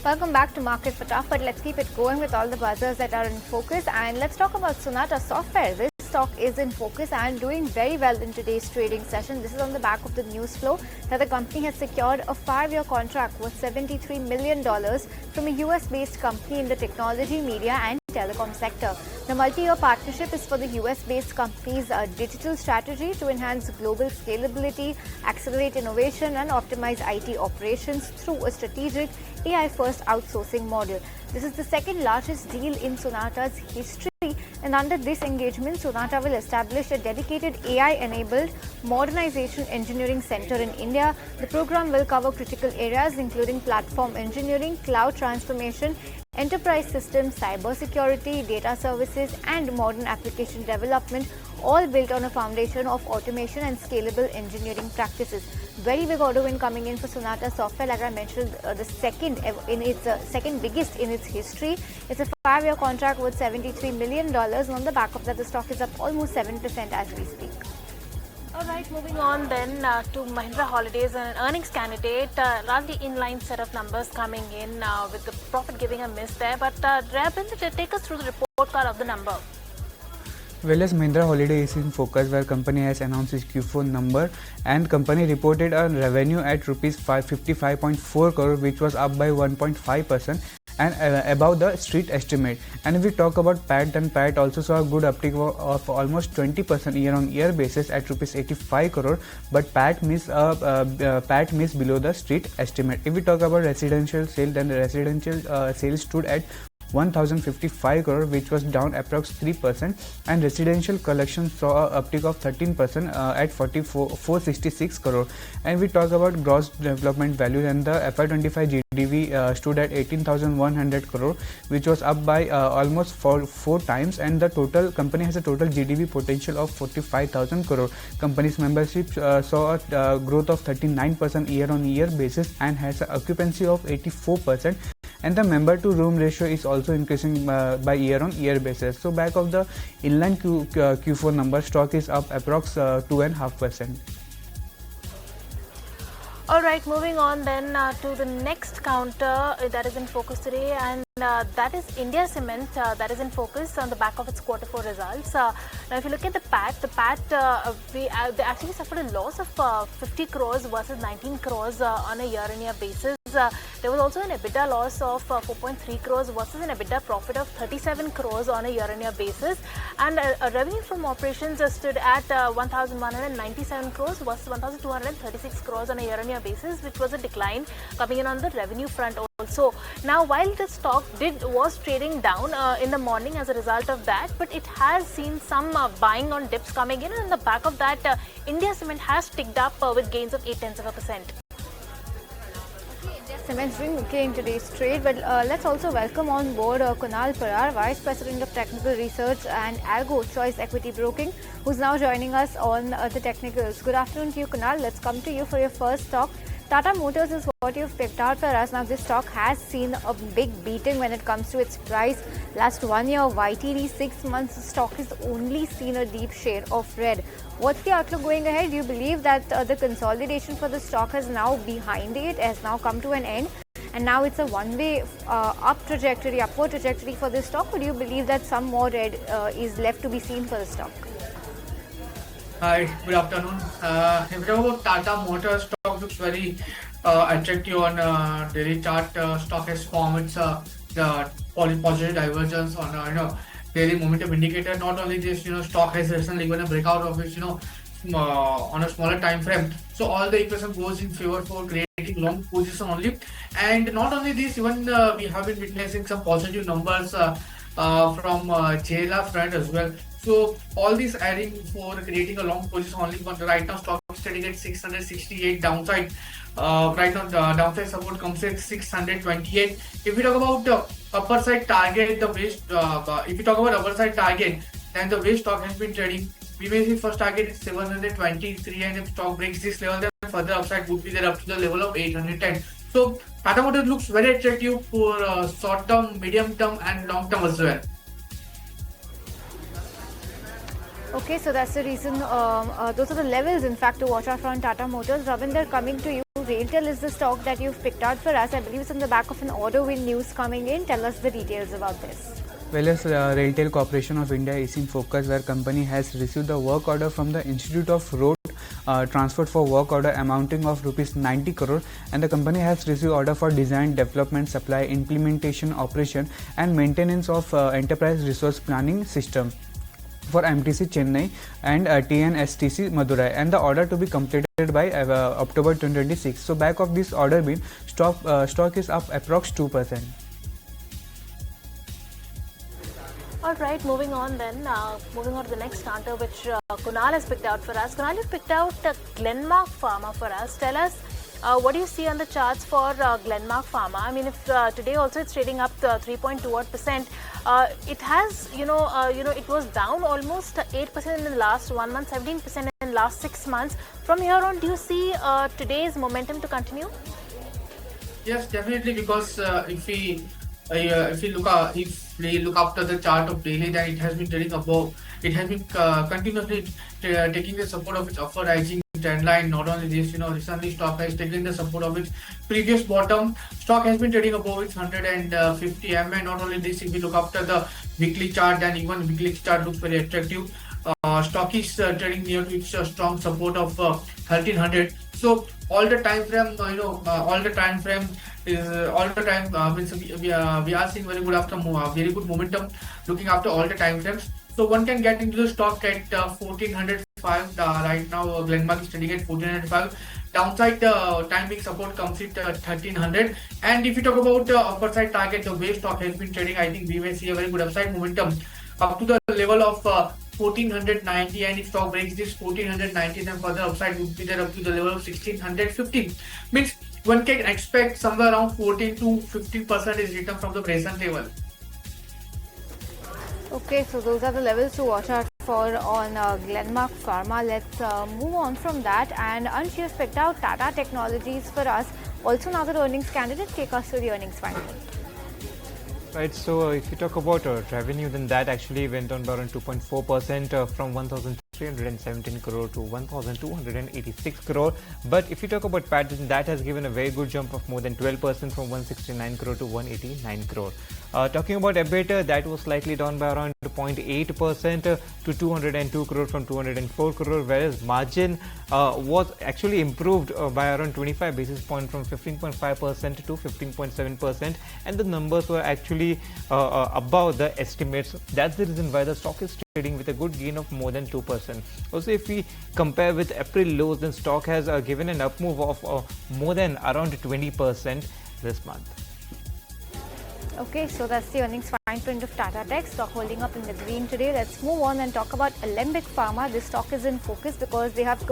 Welcome back to Market Fatafat. Let's keep it going with all the buzzers that are in focus, and let's talk about Sonata Software. This stock is in focus and doing very well in today's trading session. This is on the back of the news flow that the company has secured a 5-year contract worth $73 million from a US-based company in the technology, media and telecom sector. The multi-year partnership is for the US-based company's digital strategy to enhance global scalability, accelerate innovation and optimize IT operations through a strategic AI-first outsourcing model. This is the second largest deal in Sonata's history, and under this engagement, Sonata will establish a dedicated AI-enabled modernization engineering center in India. The program will cover critical areas including platform engineering, cloud transformation, enterprise systems, cybersecurity, data services and modern application development, all built on a foundation of automation and scalable engineering practices. Very big order win coming in for Sonata Software, like I mentioned, the second biggest in its history. It's a 5-year contract worth $73 million. On the back of that, the stock is up almost 7% as we speak. Alright, moving on then to Mahindra Holidays, an earnings candidate, largely inline set of numbers coming in with the profit giving a miss there. But Rabinder, take us through the report card of the number. Well, as Mahindra Holiday is in focus, where company has announced its Q4 number, and company reported a revenue at rupees 555.4 crore, which was up by 1.5% and above the street estimate. And if we talk about PAT, then PAT also saw a good uptick of almost 20% year-on-year basis at rupees 85 crore, but PAT missed below the street estimate. If we talk about residential sale, then the residential sales stood at 1055 crore, which was down approx 3%, and residential collection saw a uptick of 13% at 466 crore. And we talk about gross development value, and the FY25 GDV stood at 18,100 crore, which was up by almost four times, and the total company has a total GDV potential of 45,000 crore. Company's membership saw a growth of 39% year-on-year basis and has an occupancy of 84%. And the member to room ratio is also increasing by year-on-year basis. So back of the inline Q4 number, stock is up approx 2.5%. Alright, moving on then to the next counter that is in focus today, and that is India Cement that is in focus on the back of its Q4 results. Now if you look at the PAT, they actually suffered a loss of 50 crores versus 19 crores on a year-on-year basis. There was also an EBITDA loss of 4.3 crores versus an EBITDA profit of 37 crores on a year-on-year basis, and revenue from operations stood at 1,197 crores versus 1,236 crores on a year-on-year basis, which was a decline coming in on the revenue front also. Now while the stock was trading down in the morning as a result of that, but it has seen some buying on dips coming in, and on the back of that India Cement has ticked up with gains of 0.8%. Cement's doing okay in today's trade, but let's also welcome on board Kunal Parar, Vice President of Technical Research and Algo Choice Equity Broking, who's now joining us on the technicals. Good afternoon to you, Kunal. Let's come to you for your first stock. Tata Motors is what you've picked out for us. Now, this stock has seen a big beating when it comes to its price. Last 1 year, YTD 6 months, the stock has only seen a deep shade of red. What's the outlook going ahead? Do you believe that the consolidation for the stock is now behind it, has now come to an end, and now it's a one-way upward trajectory for this stock, or do you believe that some more red is left to be seen for the stock? Hi, good afternoon. If you talk about Tata Motors, stock looks very attractive on daily chart. Stock has formed its the positive divergence on daily momentum indicator. Not only this, stock has recently given a breakout of its on a smaller time frame. So all the equation goes in favor for creating long position only. And not only this, even we have been witnessing some positive numbers from JLR front as well. So all this adding for creating a long position only. But right now stock is trading at 668 downside. Right now the downside support comes at 628. If we talk about the upper side target, then the way stock has been trading, we may see first target is 723, and if stock breaks this level, then further upside would be there up to the level of 810. So Tata Motors looks very attractive for short term, medium term and long term as well. Okay, so that's the reason, those are the levels in fact to watch out for on Tata Motors. Ravinder, coming to you, RailTel is the stock that you've picked out for us. I believe it's on the back of an order win news coming in. Tell us the details about this. Well, as RailTel Corporation of India is in focus, where company has received the work order from the Institute of Road Transport for work order amounting of rupees 90 crore, and the company has received order for design, development, supply, implementation, operation and maintenance of enterprise resource planning system for MTC Chennai and TNSTC Madurai, and the order to be completed by October 2026. So back of this order being stock is up approx 2%. Alright, moving on to the next counter which Kunal has picked out for us. Kunal, you've picked out Glenmark Pharma for us. Tell us what do you see on the charts for Glenmark Pharma? I mean, if today also it's trading up 3.2%, it has, it was down almost 8% in the last 1 month, 17% in the last 6 months. From here on, do you see today's momentum to continue? Yes, definitely, because if we look after the chart of daily, then it has been trading above. It has been continuously taking the support of its upward rising trend line. Not only this, recently stock has taken the support of its previous bottom. Stock has been trading above its 150 MA. Not only this, if we look after the weekly chart, then even weekly chart looks very attractive. Stock is trading near to its strong support of 1300. So all the time frame, we are seeing very good momentum looking after all the time frames. So one can get into the stock at 1405. Right now, Glenmark is trading at 1405. Downside timing support comes at 1300. And if you talk about the upper side target, the way stock has been trading, I think we may see a very good upside momentum up to the level of 1490, and if stock breaks this 1490, then further upside would be there up to the level of 1615. Means one can expect somewhere around 14 to 15% is return from the present level. Okay, so those are the levels to watch out for on Glenmark Pharma. Let's move on from that. And Ansh, you've picked out Tata Technologies for us. Also another earnings candidate. Take us through the earnings finding. Right, so if you talk about revenue, then that actually went on by around 2.4% from 1,317 crore to 1,286 crore. But if you talk about PAT, then that has given a very good jump of more than 12% from 169 crore to 189 crore. Talking about EBITDA, that was slightly down by around 0.8% to 202 crore from 204 crore, whereas margin was actually improved by around 25 basis points from 15.5% to 15.7%, and the numbers were actually above the estimates. That's the reason why the stock is trading with a good gain of more than 2%. Also, if we compare with April lows, then stock has given an up move of more than around 20% this month. Okay, so that's the earnings fine print of Tata Tech. Stock holding up in the green today. Let's move on and talk about Alembic Pharma. This stock is in focus because they have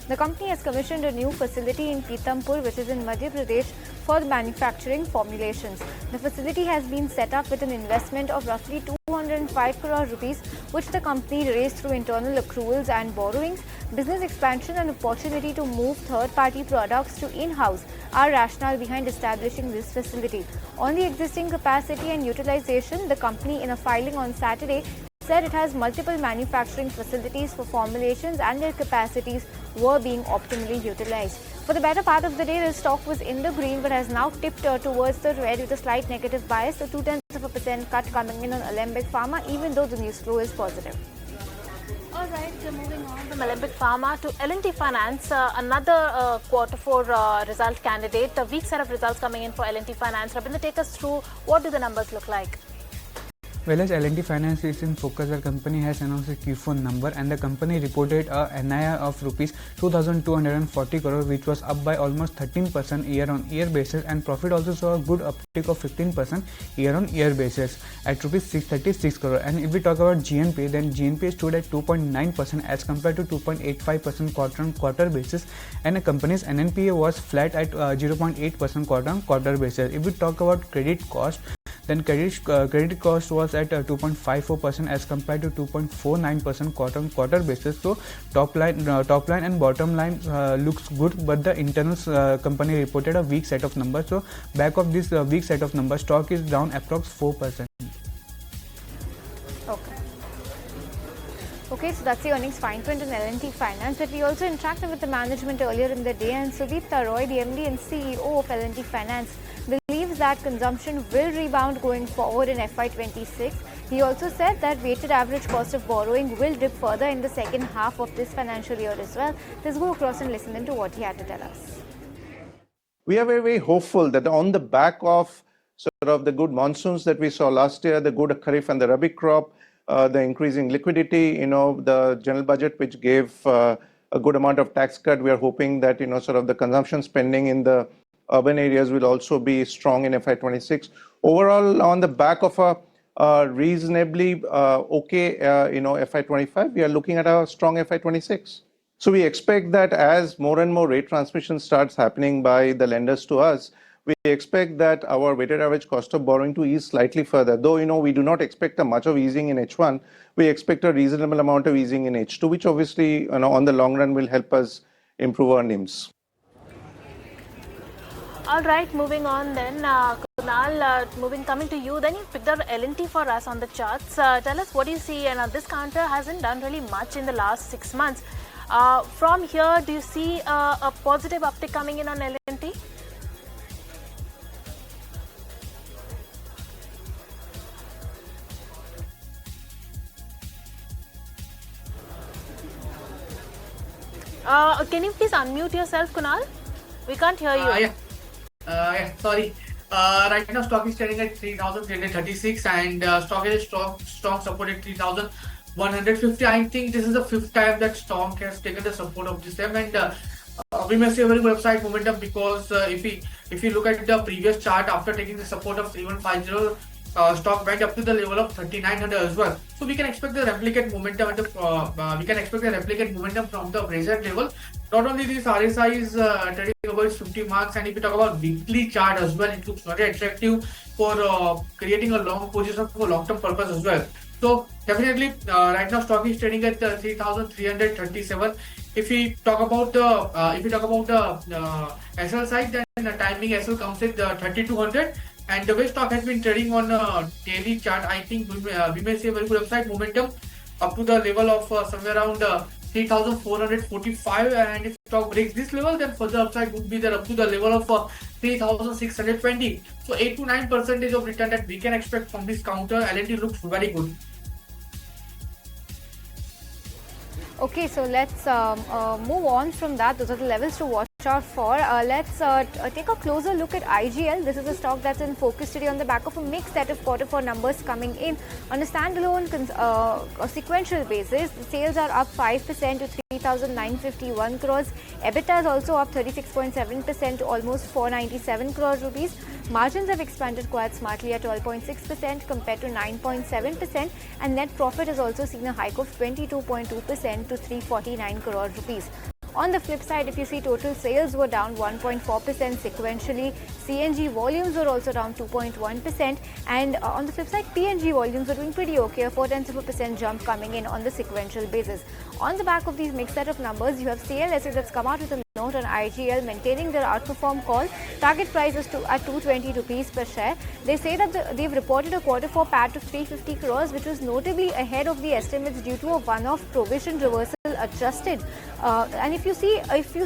the company has commissioned a new facility in Pithampur, which is in Madhya Pradesh, for manufacturing formulations. The facility has been set up with an investment of roughly 205 crore rupees, which the company raised through internal accruals and borrowings. Business expansion and opportunity to move third-party products to in-house are rationale behind establishing this facility. On the existing capacity and utilization, the company in a filing on Saturday said it has multiple manufacturing facilities for formulations and their capacities were being optimally utilized. For the better part of the day, the stock was in the green but has now tipped towards the red with a slight negative bias. So 0.2% cut coming in on Alembic Pharma, even though the news flow is positive. Alright, so moving on from Alembic Pharma to L&T Finance, another quarter four result candidate. A weak set of results coming in for L&T Finance. Rabindra, take us through what do the numbers look like? Well, as L&T Finance is in focus, the company has announced a Q4 number, and the company reported a NII of rupees 2,240 crore, which was up by almost 13% year-on-year basis, and profit also saw a good uptick of 15% year-on-year basis at rupees 636 crore. And if we talk about GNP, then GNP stood at 2.9% as compared to 2.85% quarter-on-quarter basis, and the company's NNPA was flat at 0.8% quarter-on-quarter basis. If we talk about credit cost, then credit cost was at 2.54% as compared to 2.49% quarter-on-quarter basis. So top line and bottom line looks good, but the internal company reported a weak set of numbers. So back of this weak set of numbers, stock is down approx 4%. Okay, Okay, so that's the earnings fine print in L&T Finance. But we also interacted with the management earlier in the day, and Sudeep Taroy, the MD and CEO of L&T Finance, believes that consumption will rebound going forward in FY26. He also said that weighted average cost of borrowing will dip further in the second half of this financial year as well. Let's go across and listen into what he had to tell us. We are very, very hopeful that on the back of sort of the good monsoons that we saw last year, the good Kharif and the Rabi crop, the increasing liquidity, the general budget which gave a good amount of tax cut, we are hoping that, sort of the consumption spending in the urban areas will also be strong in FY26. Overall, on the back of a reasonably okay, FY25, we are looking at a strong FY26. So we expect that as more and more rate transmission starts happening by the lenders to us, we expect that our weighted average cost of borrowing to ease slightly further. Though, we do not expect a much of easing in H1, we expect a reasonable amount of easing in H2, which obviously, on the long run will help us improve our NIMs. All right, moving on then, Kunal, coming to you. Then you picked up L&T for us on the charts. Tell us what you see, and this counter hasn't done really much in the last 6 months. From here, do you see a positive uptick coming in on L&T? Can you please unmute yourself, Kunal? We can't hear you. Sorry. Right now, stock is trading at 3,336 and stock is strong support at 3,150. I think this is the 5th time that stock has taken the support of this time, and we may see a very good upside momentum because if you look at the previous chart, after taking the support of 3150, stock went up to the level of 3900 as well. So we can expect the replicate momentum from the present level. Not only this, RSI is trading about 50 marks, and if you talk about weekly chart as well, it looks very attractive for creating a long position for long-term purpose as well. So definitely, right now stock is trading at 3,337. If we talk about the SL side, then the timing SL comes at 3,200. And the way stock has been trading on a daily chart, I think we may see a very good upside momentum up to the level of somewhere around 3,445. And if stock breaks this level, then further upside would be there up to the level of 3,620. So 8 to 9% of return that we can expect from this counter. L&T looks very good. Okay, so let's move on from that. Those are the levels to watch out for. Let's take a closer look at IGL. This is a stock that's in focus today on the back of a mixed set of Q4 numbers coming in. On a standalone sequential basis, the sales are up 5% to 3,951 crores. EBITDA is also up 36.7% to almost 497 crores rupees. Margins have expanded quite smartly at 12.6% compared to 9.7%, and net profit has also seen a hike of 22.2% to 349 crore rupees. On the flip side, if you see, total sales were down 1.4% sequentially. CNG volumes were also down 2.1%, and on the flip side, PNG volumes are doing pretty okay, a 0.4% jump coming in on the sequential basis. On the back of these mixed set of numbers, you have CLSA that's come out with a note on IGL maintaining their outperform call. Target price is at 220 rupees per share. They say that they've reported a Q4 PAT of 350 crores, which was notably ahead of the estimates due to a one-off provision reversal adjusted. And if you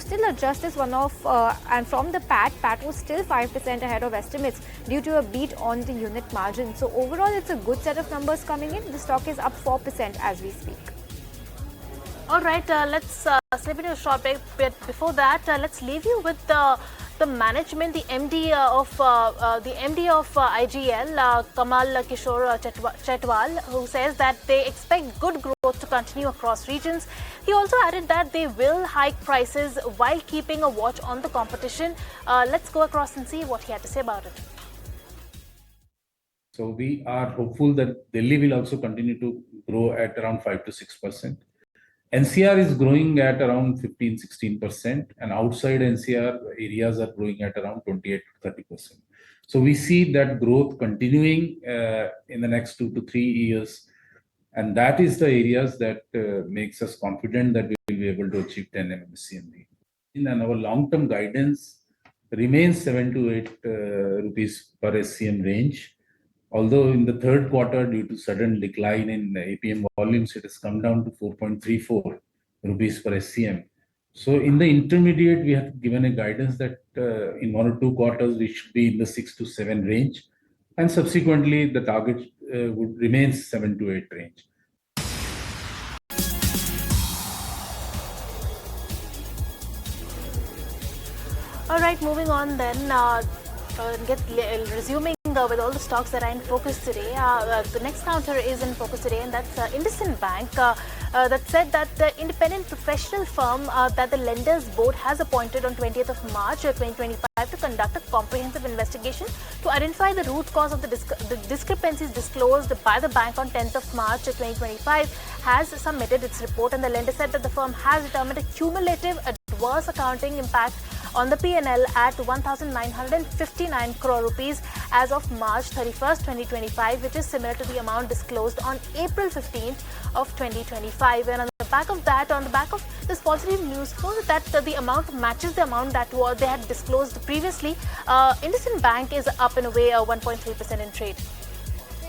still adjust this one-off and from the PAT was still 5% ahead of estimates due to a beat on the unit margin. So overall, it's a good set of numbers coming in. The stock is up 4% as we speak. All right, let's slip into a short break. But before that, let's leave you with the management, the MD of IGL, Kamal Kishore Chetwal, who says that they expect good growth to continue across regions. He also added that they will hike prices while keeping a watch on the competition. Let's go across and see what he had to say about it. So we are hopeful that Delhi will also continue to grow at around 5 to 6%. NCR is growing at around 15-16%, and outside NCR areas are growing at around 28 to 30%. So we see that growth continuing in the next 2 to 3 years, and that is the areas that makes us confident that we will be able to achieve 10 MMSCMD. And our long-term guidance remains 7 to 8 rupees per SCM range Although in the third quarter, due to sudden decline in the APM volumes, it has come down to 4.34 rupees per SCM. So in the intermediate, we have given a guidance that in 1 or 2 quarters, we should be in the 6 to 7 range. And subsequently, the target would remain 7 to 8 range. All right, moving on then, resuming with all the stocks that are in focus today. The next counter is in focus today, and that's IndusInd Bank. That said that the independent professional firm that the lenders board has appointed on 20th of March 2025 to conduct a comprehensive investigation to identify the root cause of the discrepancies disclosed by the bank on 10th of March 2025 has submitted its report, and the lender said that the firm has determined a cumulative adverse accounting impact on the P&L at 1,959 crore rupees as of March 31st, 2025, which is similar to the amount disclosed on April 15th of 2025. And on the back of that, on the back of this positive news flow, that the amount matches the amount that they had disclosed previously, IndusInd Bank is up in a way 1.3% in trade.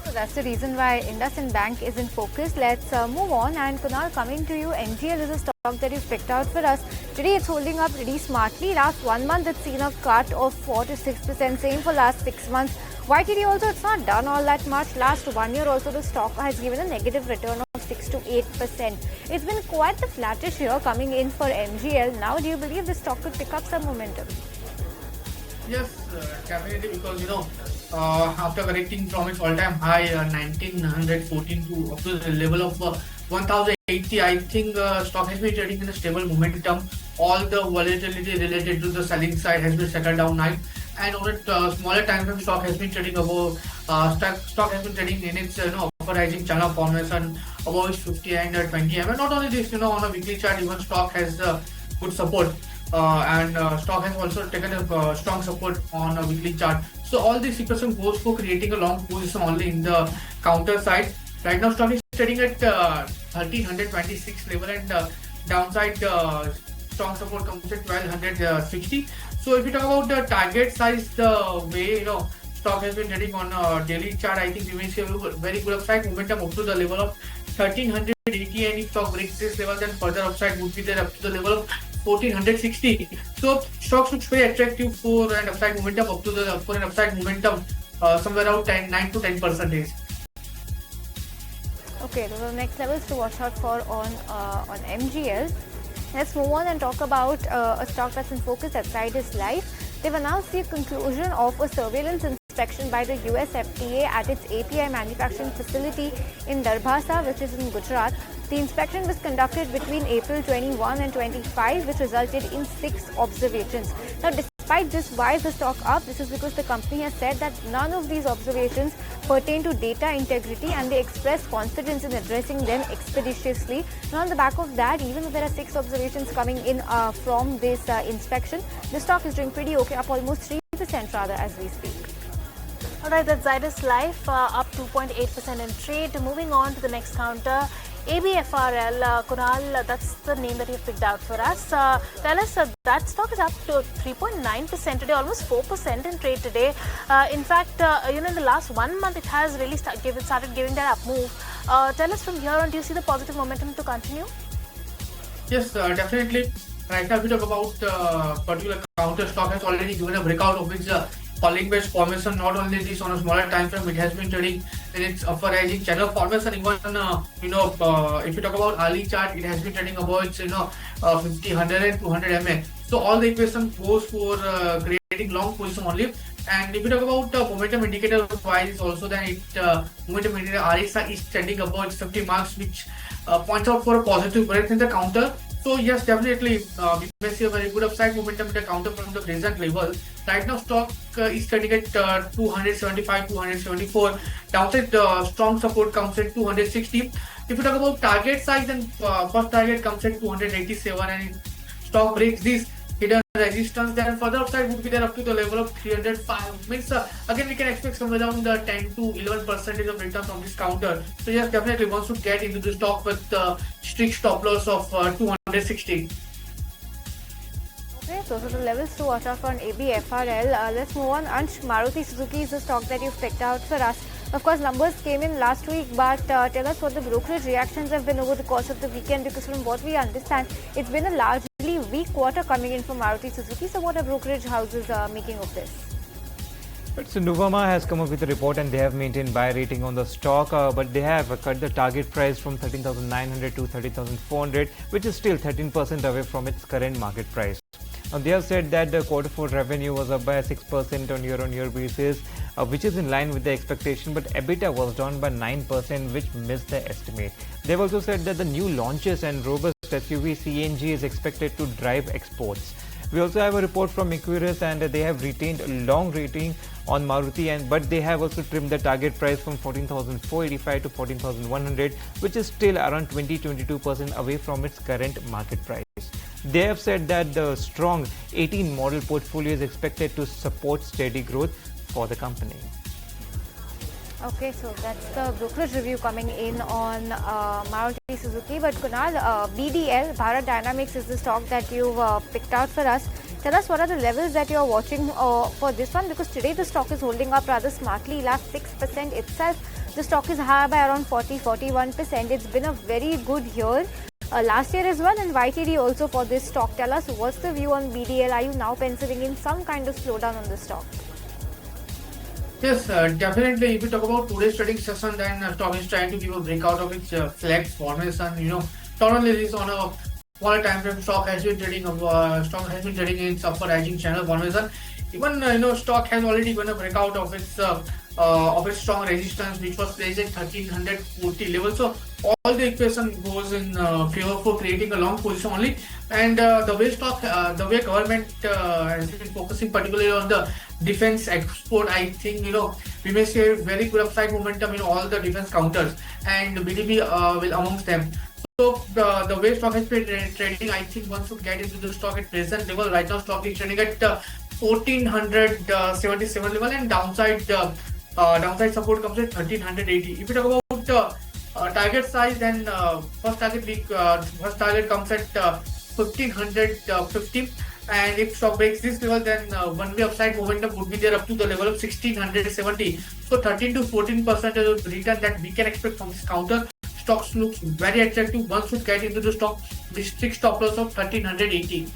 So that's the reason why IndusInd Bank is in focus. Let's move on. And Kunal, coming to you, MGL is a stock that you've picked out for us. Today it's holding up pretty smartly. Last 1 month it's seen a cut of 4 to 6%. Same for last 6 months. YTD also it's not done all that much. Last 1 year also the stock has given a negative return of 6 to 8%. It's been quite the flattish year coming in for MGL. Now do you believe this stock could pick up some momentum? Yes, definitely, because after correcting from its all-time high 1914 to up to the level of 1080, I think stock has been trading in a stable momentum. All the volatility related to the selling side has been settled down now, and on a smaller time frame, stock has been trading above. Stock has been trading in its upper rising channel formation above 50 and 20 and not only this, on a weekly chart, even stock has good support. And stock has also taken a strong support on a weekly chart. So all this equation goes for creating a long position only in the counter side. Right now stock is trading at 1326 level, and downside strong support comes at 1260. So if you talk about the target size, the way stock has been trading on a daily chart, I think we may see a very good upside momentum up to the level of 1380, and if stock breaks this level, then further upside would be there up to the level of 1460. So stocks looks very attractive for an upside momentum up to the for an upside momentum somewhere around 9 to 10%. Okay, those are the next levels to watch out for on MGL. Let's move on and talk about a stock that's in focus at Zydus Life. They've announced the conclusion of a surveillance inspection by the US FDA at its API manufacturing facility in Darbhasa, which is in Gujarat. The inspection was conducted between April 21 and 25, which resulted in 6 observations. Now, despite this, why is the stock up? This is because the company has said that none of these observations pertain to data integrity, and they express confidence in addressing them expeditiously. Now, on the back of that, even though there are 6 observations coming in from this inspection, the stock is doing pretty okay, up almost 3% rather as we speak. Alright, that's Zydus Life up 2.8% in trade. Moving on to the next counter, ABFRL. Kunal, that's the name that you've picked out for us. Tell us, that stock is up to 3.9% today, almost 4% in trade today. In fact, in the last 1 month, it has really started giving that up move. Tell us from here on, do you see the positive momentum to continue? Yes, definitely. Right now, if we talk about particular counter, stock has already given a breakout of its falling wedge formation. Not only this, on a smaller time frame, it has been trading in its upper rising channel formation. Even if you talk about early chart, it has been trading above its 50, 100 and 200 MA. So all the equation goes for creating long position only. And if you talk about momentum indicator wise, also then momentum indicator RSI is trending above its 50 marks, which points out for a positive breadth in the counter. So yes, definitely we may see a very good upside momentum in the counter from the present level. Right now, stock is trading at 275, 274. Downside strong support comes at 260. If you talk about target size, then first target comes at 287, and if stock breaks this hidden resistance, then further upside would be there up to the level of 305. Means again we can expect somewhere around 10 to 11% of return from this counter. So yes, definitely one should get into the stock with strict stop loss of 260. Okay, those are the levels to watch out for on ABFRL. Let's move on. Ansh, Maruti Suzuki is the stock that you've picked out for us. Of course, numbers came in last week, but tell us what the brokerage reactions have been over the course of the weekend, because from what we understand, it's been a largely weak quarter coming in for Maruti Suzuki. So what are brokerage houses making of this? So Nuvama has come up with a report and they have maintained buy rating on the stock, but they have cut the target price from 13,900 to 13,400, which is still 13% away from its current market price. Now, they have said that the quarter 4 revenue was up by 6% on year-on-year basis, which is in line with the expectation, but EBITDA was down by 9%, which missed the estimate. They've also said that the new launches and robust SUV CNG is expected to drive exports. We also have a report from Equirus, and they have retained a long rating on Maruti, but they have also trimmed the target price from 14,485 to 14,100, which is still around 20-22% away from its current market price. They have said that the strong 18 model portfolio is expected to support steady growth for the company. Okay, so that's the brokerage review coming in on Maruti Suzuki. But Kunal, BDL, Bharat Dynamics, is the stock that you've picked out for us. Tell us what are the levels that you're watching for this one, because today the stock is holding up rather smartly. Last 6% itself, the stock is higher by around 40-41%. It's been a very good year. Last year as well, and YTD also for this stock. Tell us, what's the view on BDL? Are you now penciling in some kind of slowdown on the stock? Yes, definitely. If we talk about today's trading session, then stock is trying to give a breakout of its flex formation. Not only this on a smaller time frame, stock has been trading in its upper rising channel formation. Even stock has already given a breakout of its strong resistance, which was placed at 1340 level. So all the equation goes in favor for creating a long position only. And the way government has been focusing particularly on the defense export, I think we may see a very good upside momentum in all the defense counters, and BDB will amongst them. So the way stock has been trading, I think one should get into the stock at present level. Right now, stock is trading at 1477 level, and downside support comes at 1380. If we talk about target size, then first target comes at 1550, and if stock breaks this level, then one way upside momentum would be there up to the level of 1670. So 13-14% of return that we can expect from this counter. Stocks looks very attractive. One should get into the stock with strict stop loss of 1380.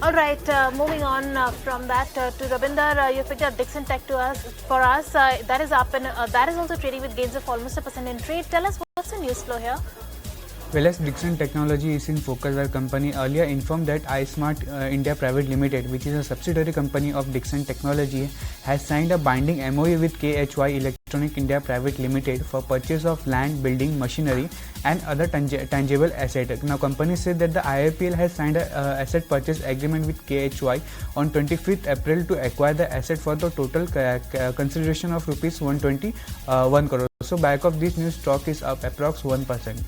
All right, moving on from that to Rabinder, you picked up Dixon Tech for us. That is up, and that is also trading with gains of almost 1% in trade. Tell us, what's the news flow here? Well, as Dixon Technology is in focus, where company earlier informed that iSmart India Private Limited, which is a subsidiary company of Dixon Technology, has signed a binding MOU with KHY Electronic India Private Limited for purchase of land, building, machinery and other tangible assets. Now, company said that the IIPL has signed an asset purchase agreement with KHY on 25th April to acquire the asset for the total consideration of rupees 121 crore. So, back of this news, stock is up approx 1%.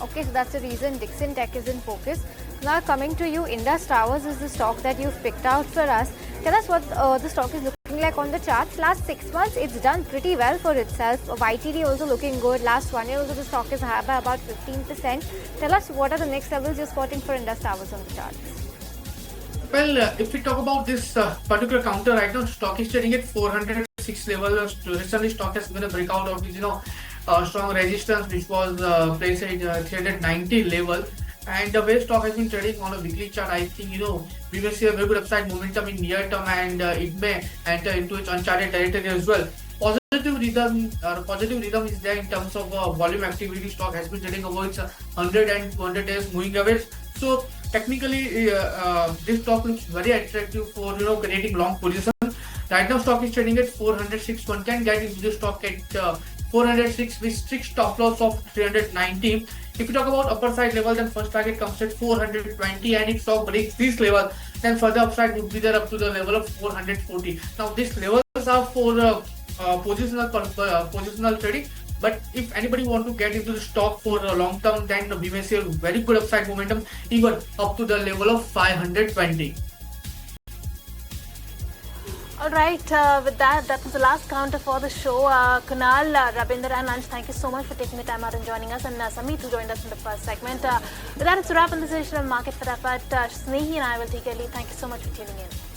Okay, so that's the reason Dixon Tech is in focus. Now coming to you, Indus Towers is the stock that you've picked out for us. Tell us what the stock is looking like on the charts. Last 6 months, it's done pretty well for itself. YTD also looking good. Last 1 year also the stock is higher by about 15%. Tell us what are the next levels you're spotting for Indus Towers on the charts. Well, if we talk about this particular counter right now, stock is trading at 406 level. Recently, stock has been a breakout of this, strong resistance, which was placed at 390 level. And the way stock has been trading on a weekly chart, I think we will see a very good upside momentum in near term, and it may enter into its uncharted territory as well. Positive rhythm is there in terms of volume activity. Stock has been trading over its 100 and 200 days moving average. So technically, this stock looks very attractive for creating long position. Right now, stock is trading at 406. One can get into the stock at 406 with strict stop loss of 390. If you talk about upper side level, then first target comes at 420, and if stock breaks this level, then further upside would be there up to the level of 440. Now these levels are for positional trading, but if anybody want to get into the stock for long term, then we may see a very good upside momentum even up to the level of 520. Alright, with that was the last counter for the show. Kunal, Rabinder and Ansh, thank you so much for taking the time out and joining us, and Samit, who joined us in the first segment. With that, it's a wrap on this edition of Market Fatafat. Snehi and I will take a leave. Thank you so much for tuning in.